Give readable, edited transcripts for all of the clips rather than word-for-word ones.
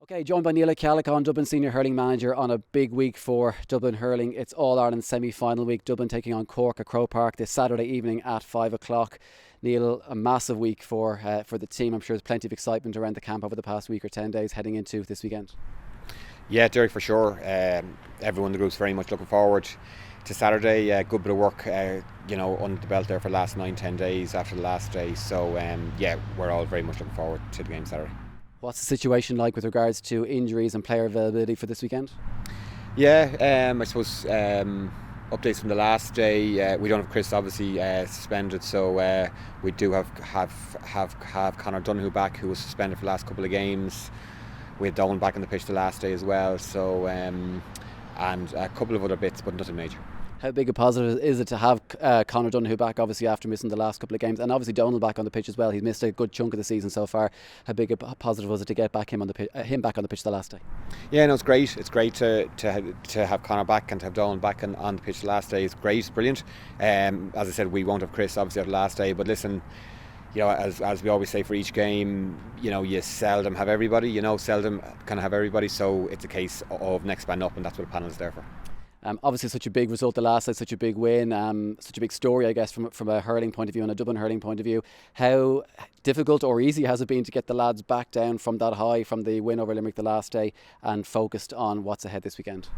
Okay, joined by Niall Ó Ceallacháin, Dublin Senior Hurling Manager, on a big week for Dublin Hurling. It's All-Ireland semi-final week. Dublin taking on Cork at Croke Park this Saturday evening at 5 o'clock. Neil, a massive week for the team. I'm sure there's plenty of excitement around the camp over the past week or 10 days heading into this weekend. Yeah, Derek, for sure. Everyone in the group's very much looking forward to Saturday. Good bit of work, under the belt there for the last 9-10 days after the last day. So, we're all very much looking forward to the game Saturday. What's the situation like with regards to injuries and player availability for this weekend? Yeah, I suppose updates from the last day. We don't have Chris obviously suspended, so we do have Conor Donoghue back, who was suspended for the last couple of games. We had Dolan back on the pitch the last day as well. So and a couple of other bits, but nothing major. How big a positive is it to have Conor Donoghue back, obviously after missing the last couple of games, and obviously Donald back on the pitch as well? He's missed a good chunk of the season so far. How big a positive was it to get back him back on the pitch the last day? Yeah, no, it's great. It's great to have Conor back and to have Donald back on the pitch the last day. It's great, brilliant. As I said, we won't have Chris obviously after the last day, but listen, as we always say for each game, you seldom have everybody. Seldom kind of have everybody. So it's a case of next man up, and that's what the panel is there for. Obviously such a big result the last night, such a big win, such a big story, I guess, from a hurling point of view and a Dublin hurling point of view. How difficult or easy has it been to get the lads back down from that high, from the win over Limerick the last day, and focused on what's ahead this weekend?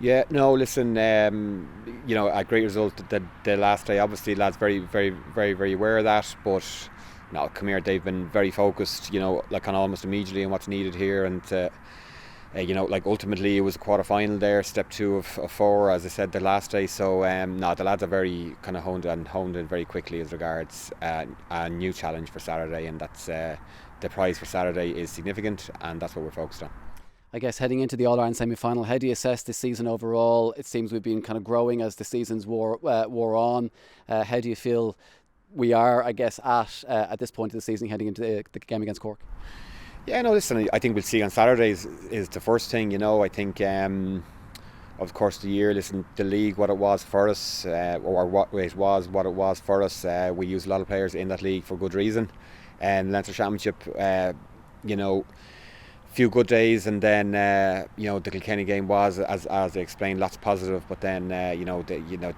Yeah, no, listen, a great result the last day. Obviously, lads very, very, very, very aware of that, but no, come here, they've been very focused, on almost immediately on what's needed here, and ultimately it was a quarter final there, step 2 of 4, as I said the last day. So the lads are very kind of honed in very quickly as regards a new challenge for Saturday, and that's the prize for Saturday is significant, and that's what we're focused on. I guess heading into the All-Ireland semi-final, how do you assess this season overall? It seems we've been kind of growing as the seasons wore on. How do you feel we are, I guess, at this point of the season heading into the game against Cork? Yeah, no, listen, I think we'll see on Saturdays is the first thing, I think of course the year, listen, the league, what it was for us, or what it was for us, we used a lot of players in that league for good reason. And Leinster Championship, few good days, and then the Kilkenny game was, as I explained, lots positive, but then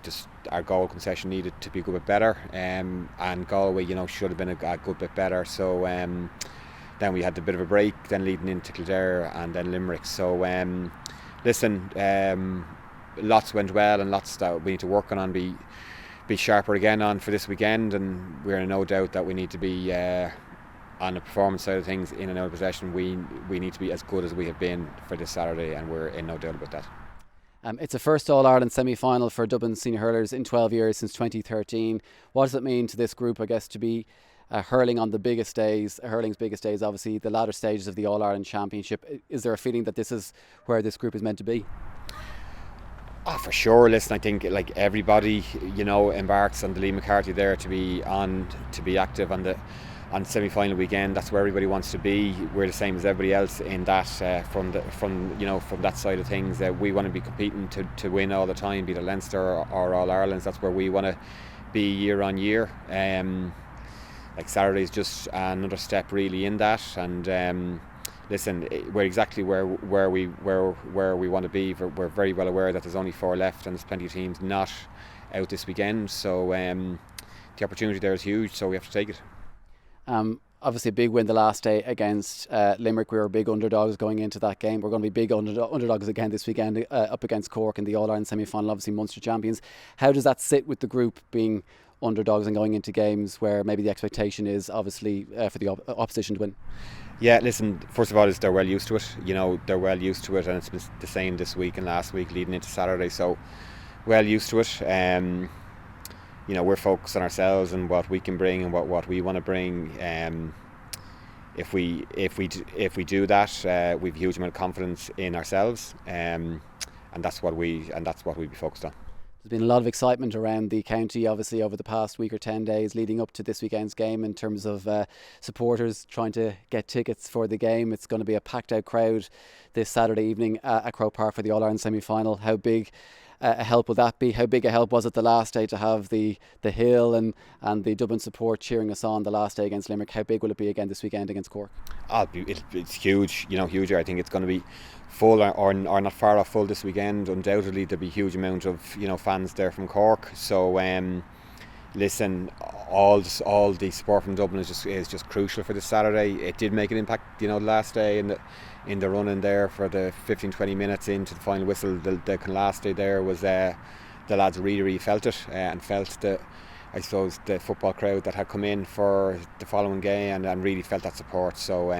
just our goal concession needed to be a good bit better, and Galway should have been a good bit better. So then we had a bit of a break, then leading into Kildare and then Limerick. So lots went well, and lots that we need to work on and be sharper again on for this weekend, and we're in no doubt that we need to be on the performance side of things, in and out of possession. We need to be as good as we have been for this Saturday, and we're in no doubt about that. It's a first All-Ireland semi-final for Dublin Senior Hurlers in 12 years, since 2013. What does it mean to this group, I guess, to be hurling on the biggest days, hurling's biggest days, obviously the latter stages of the All-Ireland Championship? Is there a feeling that this is where this group is meant to be? For sure. Listen, I think like everybody, embarks on the Lee McCarthy there to be active on the semi-final weekend. That's where everybody wants to be. We're the same as everybody else in that from that side of things. We want to be competing to win all the time, be it Leinster or All Ireland. That's where we want to be year on year. Saturday's just another step really in that, and listen, we're exactly where we want to be. We're very well aware that there's only 4 left, and there's plenty of teams not out this weekend. So the opportunity there is huge, so we have to take it. Obviously a big win the last day against Limerick. We were big underdogs going into that game. We're going to be big underdogs again this weekend up against Cork in the All-Ireland semi-final, obviously Munster champions. How does that sit with the group, being underdogs and going into games where maybe the expectation is obviously for the opposition to win? Yeah, listen, first of all, they're well used to it. They're well used to it, and it's been the same this week and last week leading into Saturday, so well used to it. We're focused on ourselves and what we can bring and what we want to bring. If we do that, we've a huge amount of confidence in ourselves, and that's what we'd be focused on. There's been a lot of excitement around the county, obviously, over the past week or 10 days leading up to this weekend's game, in terms of supporters trying to get tickets for the game. It's going to be a packed out crowd this Saturday evening at Croke Park for the All-Ireland semi-final. How big a help will that be? How big a help was it the last day to have the hill and the Dublin support cheering us on the last day against Limerick? How big will it be again this weekend against Cork? It's huge, huger. I think it's going to be full or not far off full this weekend. Undoubtedly there'll be a huge amount of fans there from Cork. So listen, all the support from Dublin is just crucial for this Saturday. It did make an impact, the last day in the run in there for the 15-20 minutes into the final whistle. The last day there was the lads really felt it and felt the, I suppose, the football crowd that had come in for the following game and really felt that support. So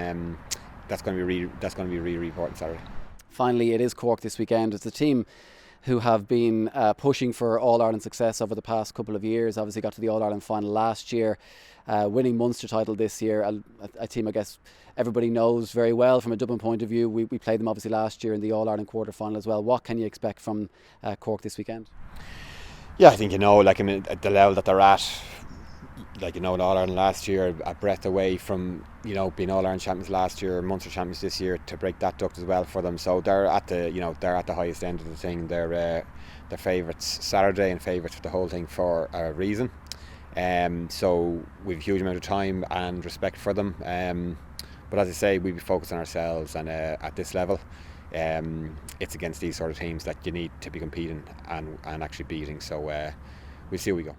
that's going to be really important Saturday. Finally, it is Cork this weekend. It's a team who have been pushing for All-Ireland success over the past couple of years. Obviously got to the All-Ireland final last year, winning Munster title this year. A team I guess everybody knows very well from a Dublin point of view. We played them obviously last year in the All-Ireland quarter-final as well. What can you expect from Cork this weekend? Yeah, I think, at the level that they're at, All-Ireland last year, a breath away from, being All-Ireland champions last year, Munster champions this year, to break that duct as well for them. So they're at the highest end of the thing. They're favourites Saturday and favourites for the whole thing for a reason. So we've a huge amount of time and respect for them. But as I say, we be focused on ourselves, and at this level, it's against these sort of teams that you need to be competing and actually beating. So we'll see how we go.